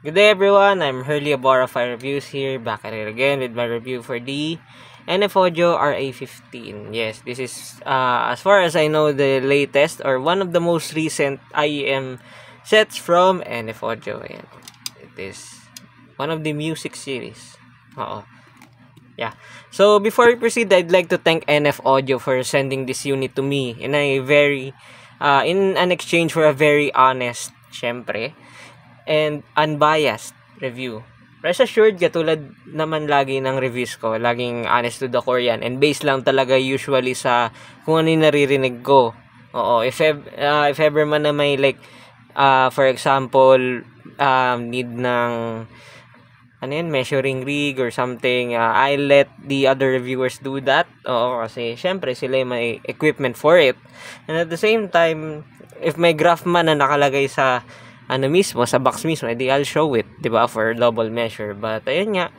Good day everyone, I'm Hurley of Fire Reviews here, back at it again with my review for the NF Audio RA15. Yes, this is, as far as I know, the latest or one of the most recent IEM sets from NF Audio. And it is one of the music series. Yeah. So before we proceed, I'd like to thank NF Audio for sending this unit to me in a very, in an exchange for a very honest, syempre, and unbiased review. Rest assured, katulad naman lagi ng reviews ko, laging honest to the core yan. And based lang talaga usually sa kung ano yung naririnig ko. Oo, if ever man na may like, for example, need ng measuring rig or something, I let the other reviewers do that. Oo, kasi syempre sila yung may equipment for it. And at the same time, if may graph man na nakalagay sa mismo, sa box mismo, edi I'll show it, diba, for double measure. But ayun nga,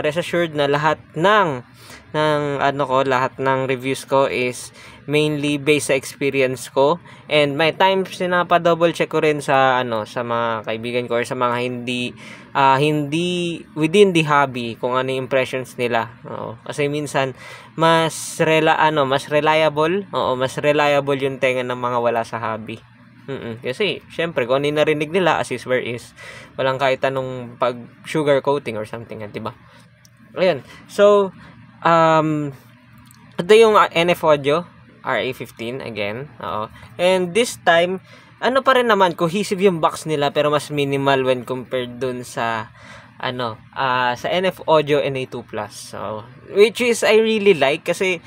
rest assured na lahat ng reviews ko is mainly based sa experience ko, and may times na pa-double check ko rin sa sa mga kaibigan ko or sa mga hindi within the hobby kung ano yung impressions nila. Oo, kasi minsan mas reliable yung tenga ng mga wala sa hobby. Kasi syempre kung ano yung narinig nila as is where is, walang kahit anong pag sugar coating or something, di ba? Ayun. So ito yung NF Audio RA15 again. Oo. And this time pa rin naman, cohesive yung box nila pero mas minimal when compared dun sa sa NF Audio NA2 Plus. So, which is I really like kasi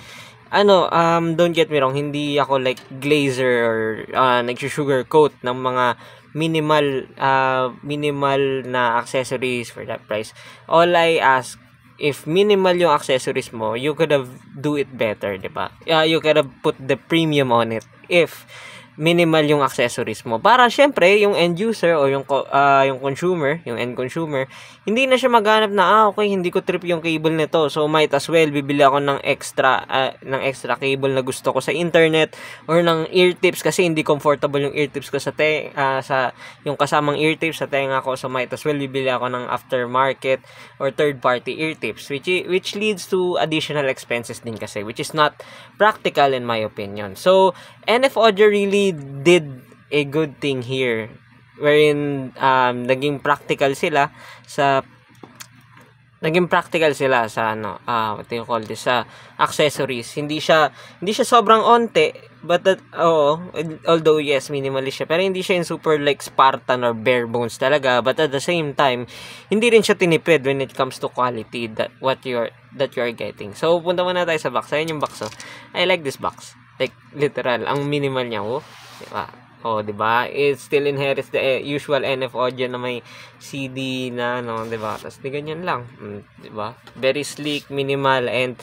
don't get me wrong, hindi ako like glazer or nag-sugar coat ng mga minimal na accessories for that price. All I ask, if minimal yung accessories mo, you could have do it better, diba? You could have put the premium on it if minimal yung accessories mo. Para syempre, yung end user o yung consumer, yung end consumer, hindi na siya maghanap na, okay, hindi ko trip yung cable nito. So, might as well, bibili ako ng extra cable na gusto ko sa internet or ng ear tips kasi hindi comfortable yung ear tips ko sa yung kasamang ear tips sa tenga ko. So, might as well, bibili ako ng aftermarket or third-party ear tips, which leads to additional expenses din kasi, which is not practical in my opinion. So, NF Audio really did a good thing here wherein naging practical sila sa what do you call this, sa accessories. Hindi siya sobrang onte, but although yes, minimalist siya, pero hindi siya yung super like Spartan or bare bones talaga, but at the same time hindi rin siya tinipid when it comes to quality that you're getting. So punta muna tayo sa box. Ayun yung box. I like this box. Like, literal, ang minimal niya, diba? Diba? It still inherits the usual NF Audio na may CD na, diba? Tapos, di ganyan lang, diba? Very sleek, minimal, and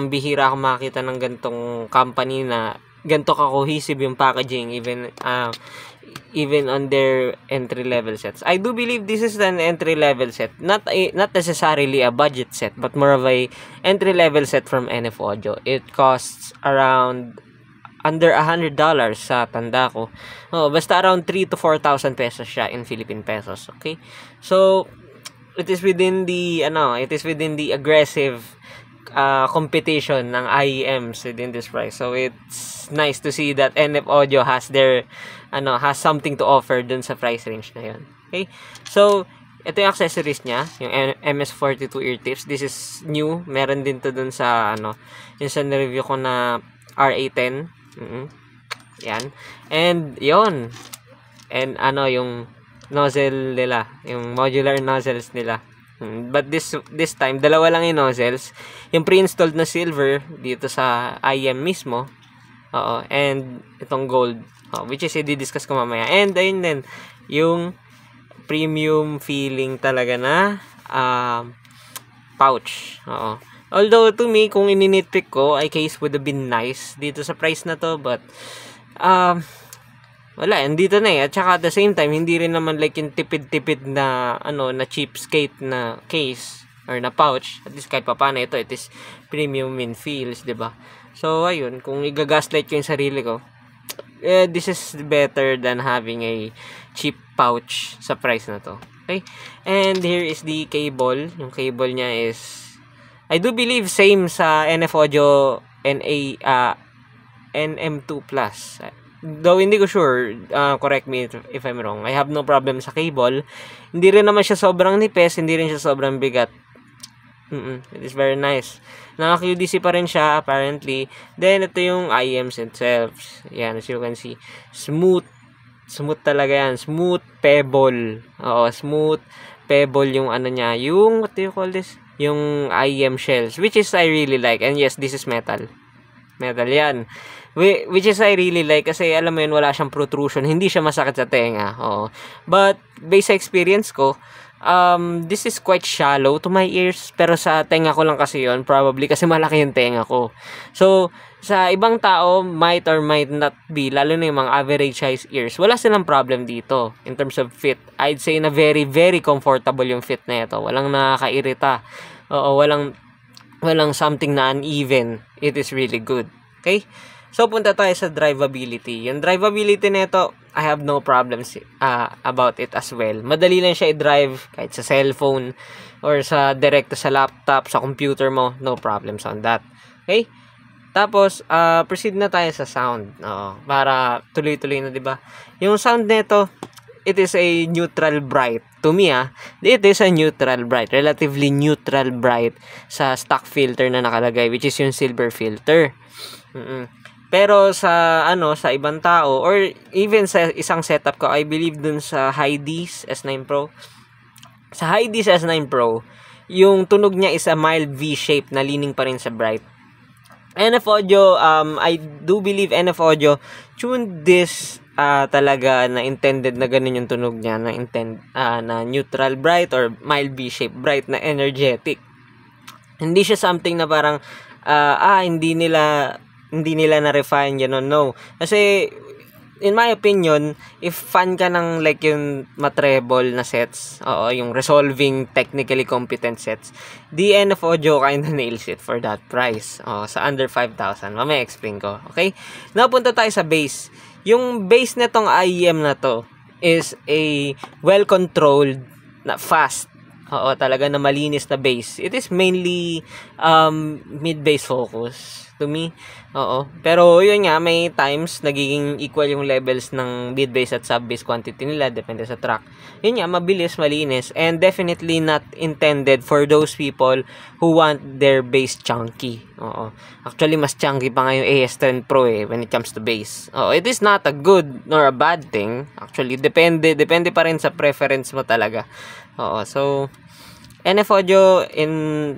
bihira akong makita ng gantong company na ganto ka-cohesive yung packaging, even on their entry-level sets. I do believe this is an entry-level set. Not necessarily a budget set, but more of a entry-level set from NF Audio. It costs around under $100 sa tanda ko. Basta around 3,000 to 4,000 pesos siya in Philippine pesos. Okay? So, it is within the aggressive competition ng IEMs within this price. So it's nice to see that NF Audio has something to offer dun sa price range na yun. Okay? So ito yung accessories niya, yung MS42 ear tips. This is new. Meron din to dun sa yung sa review ko na RA10. Yan. And yon. And yung nozzle nila, yung modular nozzles nila. But this time, dalawa lang yung nozzles. Yung pre-installed na silver dito sa IEM mismo. And itong gold. Which is, i-discuss ko mamaya. And ayun din, yung premium feeling talaga na pouch. Although, to me, kung ininitpick ko, I case would have been nice dito sa price na to. But, wala, andito na at saka at the same time, hindi rin naman like yung tipid-tipid na na cheapskate na case or na pouch. At least kahit papaano it is premium in feels, diba? So ayun, kung i-gaslight ko yung sarili ko, this is better than having a cheap pouch sa price na to. Okay? And here is the cable. Yung cable niya is, I do believe same sa NF Audio NM2 Plus. Though hindi ko sure, correct me if I'm wrong. I have no problem sa cable. Hindi rin naman siya sobrang nipis, hindi rin siya sobrang bigat. It is very nice. Naka-QDC pa rin siya, apparently. Then, ito yung IEMs itself. Yan, as you can see. Smooth. Smooth talaga yan. Smooth pebble. Oo, smooth pebble yung ano niya. Yung, what do you call this? Yung IEM shells. Which is I really like. And yes, this is metal. Metal yan. Which is I really like. Kasi alam mo yun, wala siyang protrusion. Hindi siya masakit sa tenga. Oo. But, based sa experience ko, this is quite shallow to my ears, pero sa tenga ko lang kasi yon, probably kasi malaki yung tenga ko. So sa ibang tao might or might not be, lalo na yung mga average size ears, wala silang problem dito in terms of fit. I'd say na very very comfortable yung fit na ito, walang nakakairita, walang something na uneven. It is really good. Okay, so punta tayo sa drivability. Yung drivability nito, I have no problems about it as well. Madali lang siya i-drive kahit sa cellphone or sa direct sa laptop, sa computer mo. No problems on that. Okay? Tapos, proceed na tayo sa sound. Para tuloy-tuloy na, 'di ba? Yung sound nito, it is a neutral bright. To me, it is a neutral bright. Relatively neutral bright sa stock filter na nakalagay, which is yung silver filter. Pero sa sa ibang tao or even sa isang setup ko, I believe dun sa Hi-D's S9 Pro. Sa Hi-D's S9 Pro, yung tunog niya is a mild V-shape na leaning pa rin sa bright. NF Audio, I do believe NF Audio tuned this talaga na intended na ganun yung tunog niya, na neutral bright or mild V-shape bright na energetic. Hindi siya something na parang hindi nila na-refine, no. Kasi, in my opinion, if fan ka ng like yung matreble na sets, yung resolving technically competent sets, the NF Audio kinda nails it for that price. Sa under 5,000. Mamaya explain ko. Okay? Now, punta tayo sa bass. Yung bass netong IEM na to is a well-controlled, na fast, talaga na malinis na bass. It is mainly mid-bass focus to me. Pero yun nga, may times nagiging equal yung levels ng mid-bass at sub-bass quantity nila, depende sa track. Yun nga, mabilis, malinis, and definitely not intended for those people who want their bass chunky. Actually, mas chunky pa nga yung AS10 Pro when it comes to bass. It is not a good nor a bad thing. Actually, depende pa rin sa preference mo talaga. So NF Audio in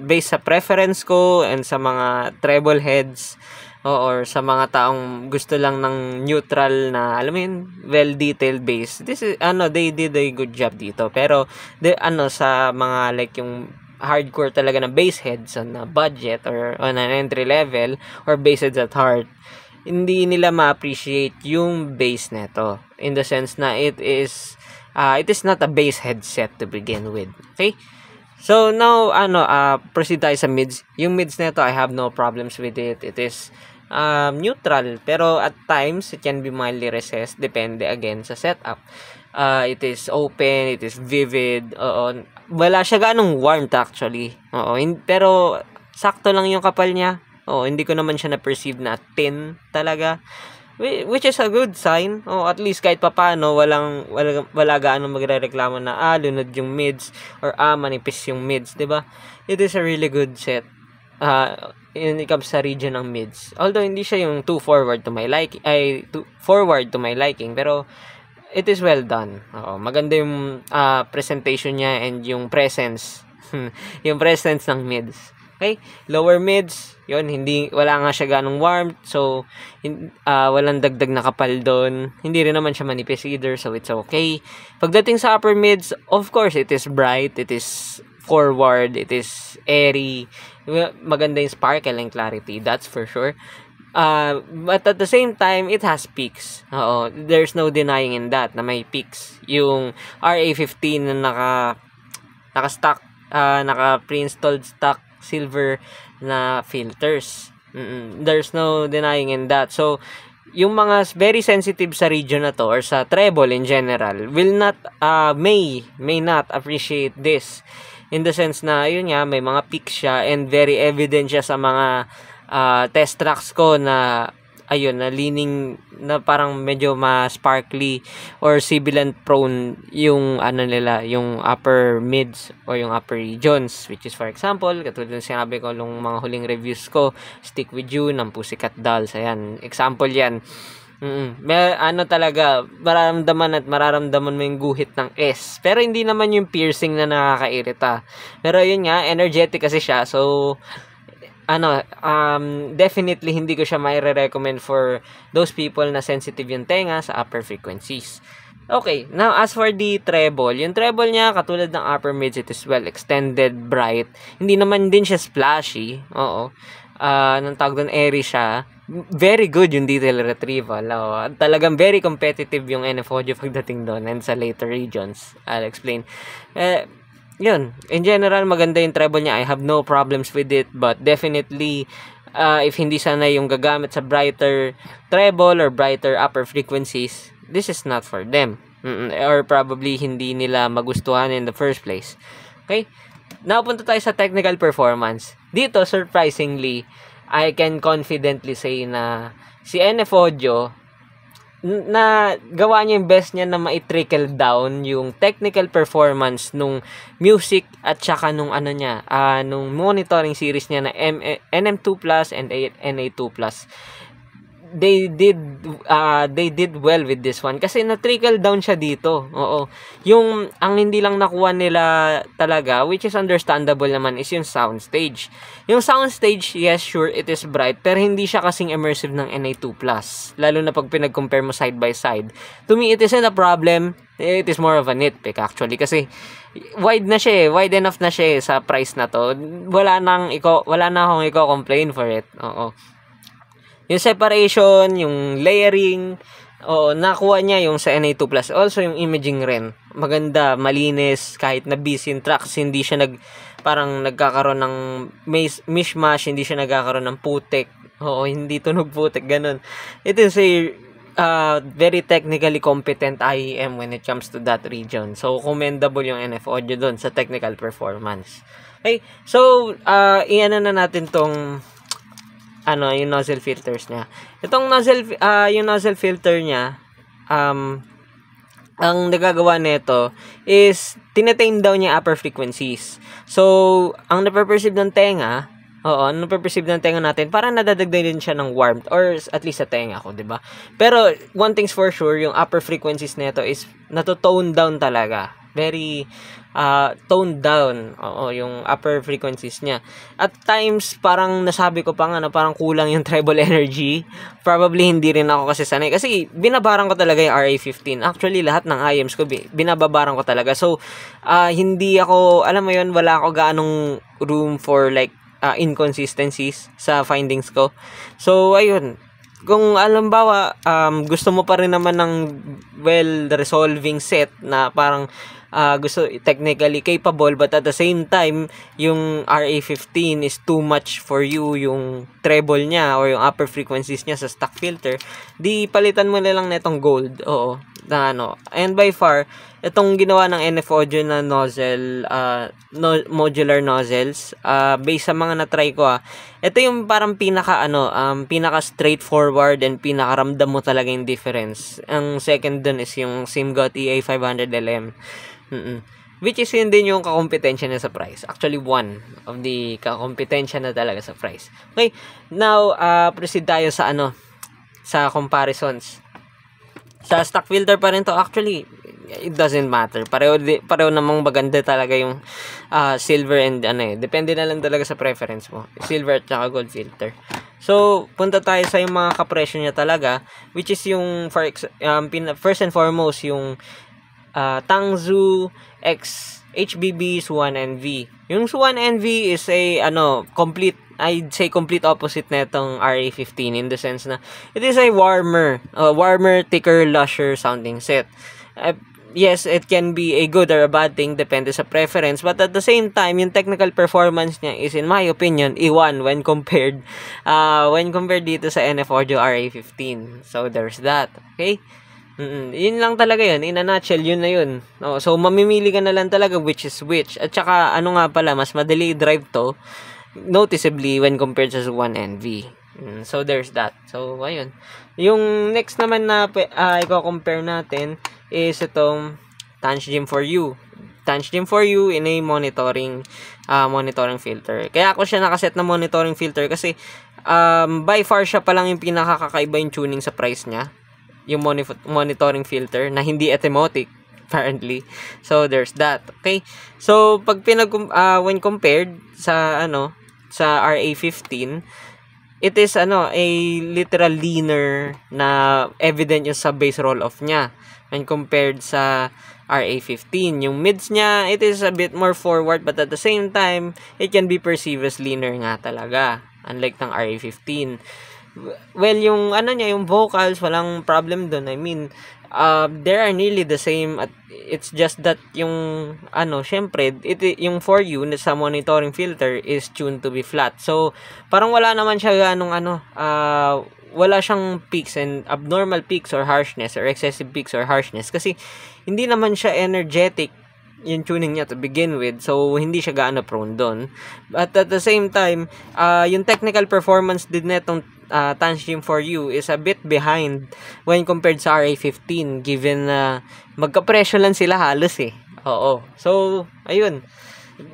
base sa preference ko and sa mga treble heads or sa mga taong gusto lang ng neutral na, alam mo yun, well detailed bass, this is they did a good job dito. Pero sa mga like yung hardcore talaga na bass heads on a budget or on an entry level or bass heads at heart, hindi nila ma-appreciate yung bass neto, in the sense na it is not a bass headset to begin with. Okay? So now proceed tayo sa mids. Yung mids nito, I have no problems with it. It is neutral, pero at times it can be mildly recessed, depende again sa setup. It is open, it is vivid. Wala siya ganong warmth actually. Pero sakto lang yung kapal niya. Hindi ko naman siya na-perceive na thin talaga. Which is a good sign. At least kahit papaano wala gaano magrereklamo na lunod yung mids or manipis yung mids, 'di ba? It is a really good set. In it comes sa region ng mids. Although hindi siya yung too forward to my liking, pero it is well done. Maganda yung presentation niya and yung presence yung presence ng mids. Okay? Lower mids, yun, wala nga siya ganong warmth, so walang dagdag na kapal doon. Hindi rin naman siya manipis either, so it's okay. Pagdating sa upper mids, of course, it is bright, it is forward, it is airy, maganda yung sparkle and clarity, that's for sure. But at the same time, it has peaks. There's no denying in that na may peaks. Yung RA15 na naka-stock, naka-pre-installed stock silver na filters. There's no denying in that. So, yung mga very sensitive sa region na to or sa treble in general will not may not appreciate this, in the sense na yun nga, may mga peaks siya and very evident siya sa mga test tracks ko na ayun, na leaning na parang medyo ma-sparkly or sibilant prone yung ano nila, yung upper mids or yung upper regions, which is for example, katulad ng sinabi ko nung mga huling reviews ko, Stick With You ng Pussycat Dolls. Ayan, example yan. May ano talaga, mararamdaman mo yung guhit ng S. Pero hindi naman yung piercing na nakakairita. Pero yun nga, energetic kasi siya. So, definitely hindi ko siya mai-recommend for those people na sensitive yung tenga sa upper frequencies. Okay, now as for the treble, yung treble niya katulad ng upper mids, it is well extended, bright. Hindi naman din siya splashy. Oo. Nang tawag doon, airy siya. Very good yung detail retrieval. Talagang very competitive yung NF Audio pagdating doon and sa later regions. I'll explain. Yun, in general, maganda yung treble niya. I have no problems with it, but definitely, if hindi sana yung gagamit sa brighter treble or brighter upper frequencies, this is not for them. Or probably hindi nila magustuhan in the first place. Okay? Now, punta tayo sa technical performance. Dito, surprisingly, I can confidently say na si NF Audio, na gawa niya yung best niya na ma-trickle down yung technical performance nung music at saka nung nung monitoring series niya na NM2 Plus and NA2 Plus. They did well with this one kasi na-trickle down siya dito. Oo. Yung ang hindi lang nakuha nila talaga, which is understandable naman, is yung soundstage. Yung soundstage, yes, sure, it is bright, pero hindi siya kasing immersive ng NA2 Plus. Lalo na pag pinag-compare mo side by side. To me, it isn't a problem. It is more of a nitpick actually kasi wide enough na siya sa price na to. Wala na akong i-complain for it. Oo. Yung separation, yung layering, nakuha niya yung sa NA2 Plus. Also, yung imaging rin. Maganda, malinis, kahit na busy in tracks, hindi siya parang nagkakaroon ng mishmash, hindi siya nagkakaroon ng putik. Hindi tunog putik, ganun. It is a very technically competent IEM when it comes to that region. So, commendable yung NF Audio doon sa technical performance. Okay, so, iyan na natin tong yung nozzle filters niya. Itong yung nozzle filter niya, ang nagagawa nito is tinatame daw niya upper frequencies. So, ang napaperceive ng tenga, natin, parang nadadagdag din siya ng warmth, or at least sa tenga ko, 'di ba? Pero one thing's for sure, yung upper frequencies nito is nato-tone down talaga. Very toned down, yung upper frequencies niya. At times, parang nasabi ko pa nga na parang kulang yung treble energy. Probably hindi rin ako kasi sanay. Kasi binabaran ko talaga yung RA15. Actually, lahat ng IEMs ko, binababaran ko talaga. So, hindi ako, alam mo yun, wala ako gaanong room for like inconsistencies sa findings ko. So, ayun. Kung alambawa, gusto mo pa rin naman ng well-resolving set na parang gusto technically capable, but at the same time yung RA15 is too much for you, yung treble niya or yung upper frequencies niya sa stock filter, di palitan mo na lang netong gold. And by far itong ginawa ng NF Audio na nozzle, modular nozzles, based sa mga na-try ko, ito yung parang pinaka straightforward and pinakaramdam mo talaga yung difference. Ang second dun is yung SIMGOT EA500LM. Which is yun din yung kakompetensya na sa price. Actually, one of the kakompetensya na talaga sa price. Okay, now, proceed tayo sa sa comparisons. Sa stock filter pa rin to. Actually, it doesn't matter. Pareho namang maganda talaga yung silver and depende na lang talaga sa preference mo. Silver at saka gold filter. So, punta tayo sa yung mga kapresyo niya talaga, which is yung first and foremost yung Tangzu X HBB Swan NV. Yung Swan NV is a I'd say complete opposite netong RA15 in the sense na it is a warmer, thicker, lusher sounding set. yes, it can be a good or a bad thing, depende sa preference, but at the same time, yung technical performance niya is, in my opinion, A1 when compared dito sa NF Audio RA15. So there's that. Okay? Yun lang talaga yun. In a nutshell, yun na yun. No, so, mamimili ka na lang talaga which is which. At saka, ano nga pala, mas madali drive to noticeably when compared sa One NV. So, there's that. So, ayun. Yung next naman na i-compare natin is itong Tangent 4U. Tangent 4U in a monitoring filter. Kaya ako siya nakaset na monitoring filter kasi by far siya pa lang yung pinakakakaiba yung tuning sa price niya. Yung monitoring filter na hindi automatic apparently. So there's that. Okay? So pag when compared sa sa RA15, it is a literal leaner na evident yung sa bass roll off niya when compared sa RA15. Yung mids niya, it is a bit more forward, but at the same time, it can be perceived as leaner nga talaga, unlike ng RA15. Well, yung yung vocals, walang problem dun. I mean, they are nearly the same. It's just that yung syempre, yung 4U na sa monitoring filter is tuned to be flat. So, parang wala naman siya wala siyang peaks and abnormal peaks or harshness or excessive peaks or harshness kasi hindi naman siya energetic yung tuning niya to begin with, so hindi siya gaano prone doon. But at the same time, yung technical performance din netong Tangent 4U is a bit behind when compared sa RA15 given na magkapresyo lang sila halos Oo. So, ayun.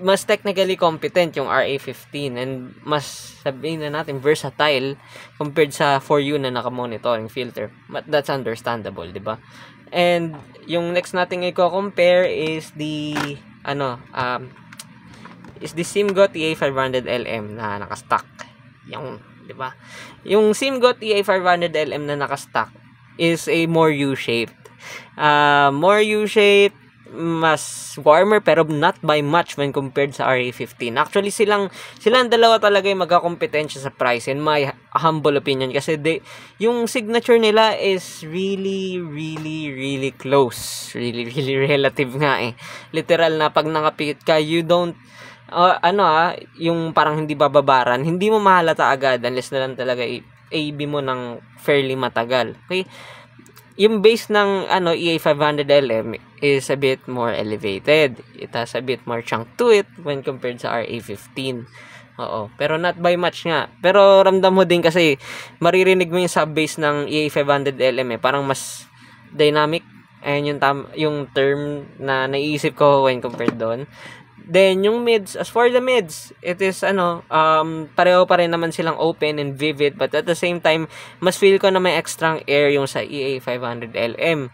Mas technically competent yung RA15 and mas sabihin na natin versatile compared sa 4U na naka-monitoring filter. But that's understandable, di ba? And yung next natin i-compare is the SIMGO TA500LM na naka-stock. Yung, di ba? Yung SIMGO TA500LM na naka-stock is a more U-shaped. Mas warmer pero not by much when compared sa RA15. Actually, silang dalawa talaga yung magkakompetensya sa price in my humble opinion kasi yung signature nila is really, really, really close. Really, really relative nga Literal na pag nakapikit ka, you don't yung parang hindi bababaran, hindi mo mahalata agad unless na lang talaga AB mo ng fairly matagal. Okay? Yung base ng EA500LM is a bit more elevated. It has a bit more chunk to it when compared sa RA15. Oo. Pero not by much nga. Pero ramdam mo din kasi maririnig mo yung sub-bass ng EA500LM Parang mas dynamic. Ayun yung term na naiisip ko when compared doon. Then, yung mids, as for the mids, it is, pareho pa rin naman silang open and vivid, but at the same time, mas feel ko na may extra air yung sa EA500LM.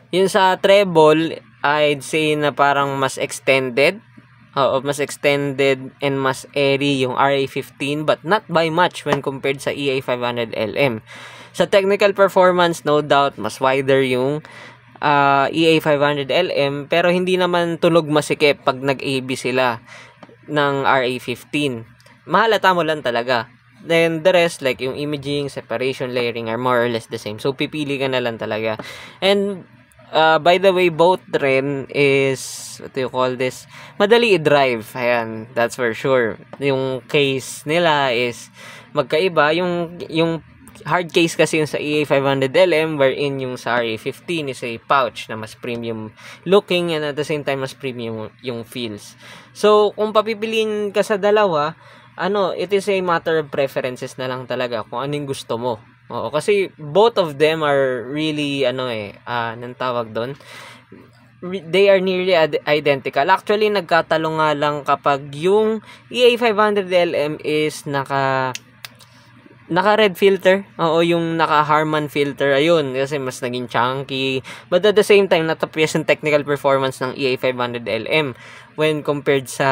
Yung sa treble, I'd say na parang mas extended. Mas extended and mas airy yung RA15, but not by much when compared sa EA500LM. Sa technical performance, no doubt, mas wider yung EA500LM pero hindi naman tunog masikip pag nag-AB sila ng RA15. Mahalata mo lang talaga. Then the rest like yung imaging, separation, layering are more or less the same. So pipili ka na lang talaga. And by the way, both rin is what do you call this? Madali i-drive. Ayan, that's for sure. Yung case nila is magkaiba. Yung hard case kasi yung sa EA500LM wherein yung sa RA15 is a pouch na mas premium looking and at the same time mas premium yung feels. So, kung papipiliin ka sa dalawa, it is a matter of preferences na lang talaga kung anong gusto mo. Oo, kasi both of them are really, anong tawag doon? They are nearly identical. Actually, nagkatalo nga lang kapag yung EA500LM is naka-red filter. Oo, yung naka-Harman filter. Ayun, kasi mas naging chunky. But at the same time, natapos yung technical performance ng EA500LM when compared sa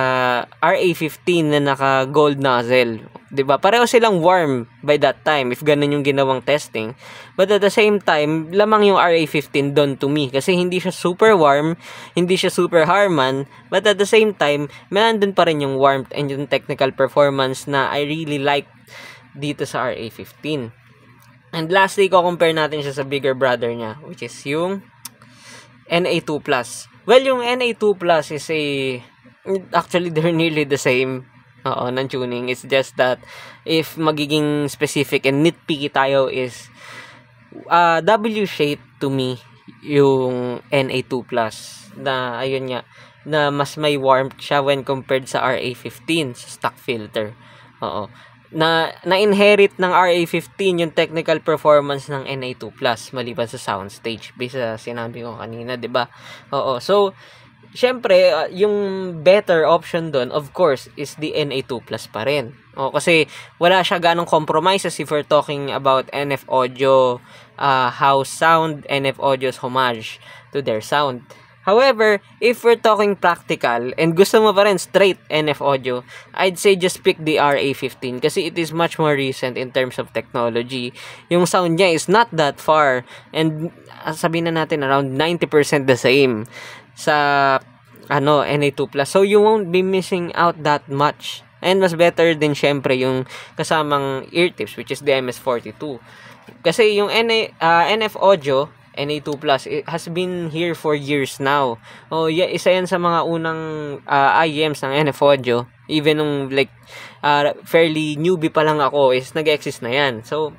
RA15 na naka-gold nozzle. 'Di ba? Pareho silang warm by that time if ganun yung ginawang testing. But at the same time, lamang yung RA15 doon to me kasi hindi siya super warm, hindi siya super Harman, but at the same time, nandun pa rin yung warmth and yung technical performance na I really like dito sa RA15. And lastly, ko compare natin siya sa bigger brother niya, which is yung NA2 Plus. Well, yung NA2 Plus is actually they're nearly the same. Oo, ng tuning. It's just that if magiging specific and nitpicky tayo is W shape to me yung NA2 Plus na ayun nga na mas may warmth siya when compared sa RA15 sa stock filter. Oo. Na-inherit ng RA15 yung technical performance ng NA2 Plus maliban sa soundstage based sa sinabi ko kanina, 'di ba? Oo. So, syempre, yung better option doon, of course, is the NA2 Plus pa rin. Kasi wala siya ganong compromises if we're talking about NF Audio house sound, NF Audio's homage to their sound. However, if we're talking practical and gusto mo pa rin straight NF Audio, I'd say just pick the RA15 kasi it is much more recent in terms of technology. Yung sound niya is not that far and sabihin na natin around 90% the same sa NA2 Plus. So you won't be missing out that much. And mas better din syempre yung kasamang ear tips which is the MS42. Kasi yung NF Audio NA2 Plus, it has been here for years now. Yeah, isa yan sa mga unang IEMs ng NF Audio. Even nung fairly newbie pa lang ako is nag-exist na yan. So,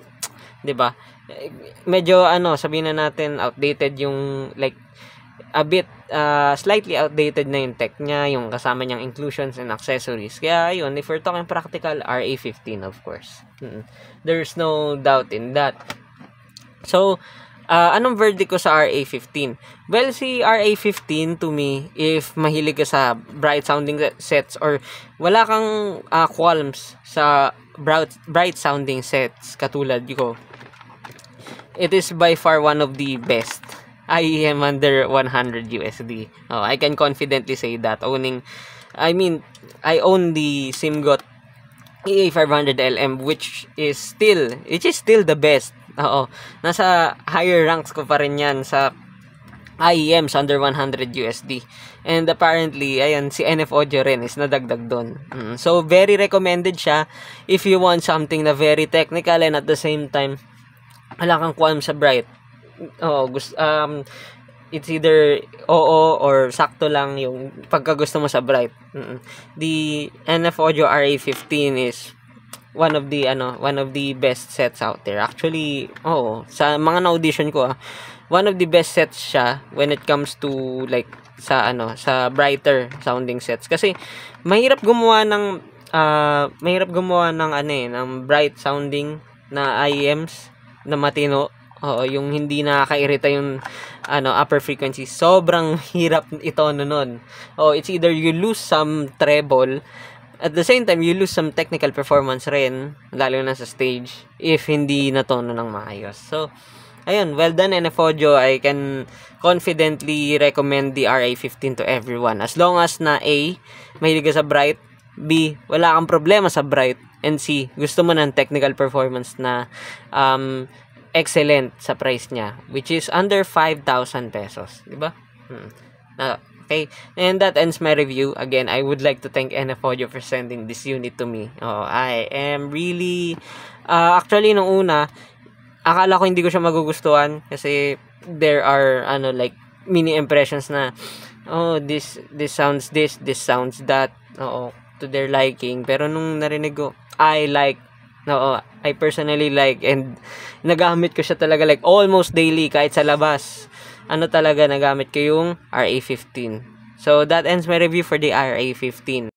'di ba? Medyo sabihin na natin outdated yung a bit slightly outdated na yung tech niya, yung kasama niyang inclusions and accessories. Kaya yun, if we're talking practical, RA15 of course. There's no doubt in that. So, anong verdict ko sa RA15? Well, si RA15 to me, if mahilig ka sa bright sounding sets or wala kang qualms sa bright sounding sets katulad ko, it is by far one of the best IEM under 100 USD. I can confidently say that. I own the SIMGOT EA500LM which is still the best. Nasa higher ranks ko pa rin yan sa IEMs under 100 USD. And apparently, ayan, si NF Audio rin is nadagdag doon. So, very recommended siya if you want something na very technical and at the same time, wala kang qualm sa bright. It's either or sakto lang yung pagkagusto mo sa bright. The NF Audio RA15 is one of the best sets out there. Actually, sa mga na-audition ko, one of the best sets siya when it comes to sa brighter sounding sets kasi mahirap gumawa ng ng bright sounding na IEMs na matino. Yung hindi nakakairita yung upper frequency. Sobrang hirap ito nun. It's either you lose some treble, at the same time you lose some technical performance rin, lalo na sa stage, if hindi natono ng maayos. So, ayun, well done NF Audio. I can confidently recommend the RA15 to everyone. As long as na A, mahilig ka sa bright, B, wala kang problema sa bright, and C, gusto mo ng technical performance na excellent sa price niya, which is under 5,000 pesos, di ba? Okay, and that ends my review. Again, I would like to thank NF Audio for sending this unit to me. I am really actually nung una, akala ko hindi ko siya magugustuhan kasi there are mini impressions na this sounds this sounds that, to their liking. Pero nung narinig ko, I personally like and nagamit ko siya talaga almost daily kahit sa labas. Talaga nagamit ko yung RA15. So that ends my review for the RA15.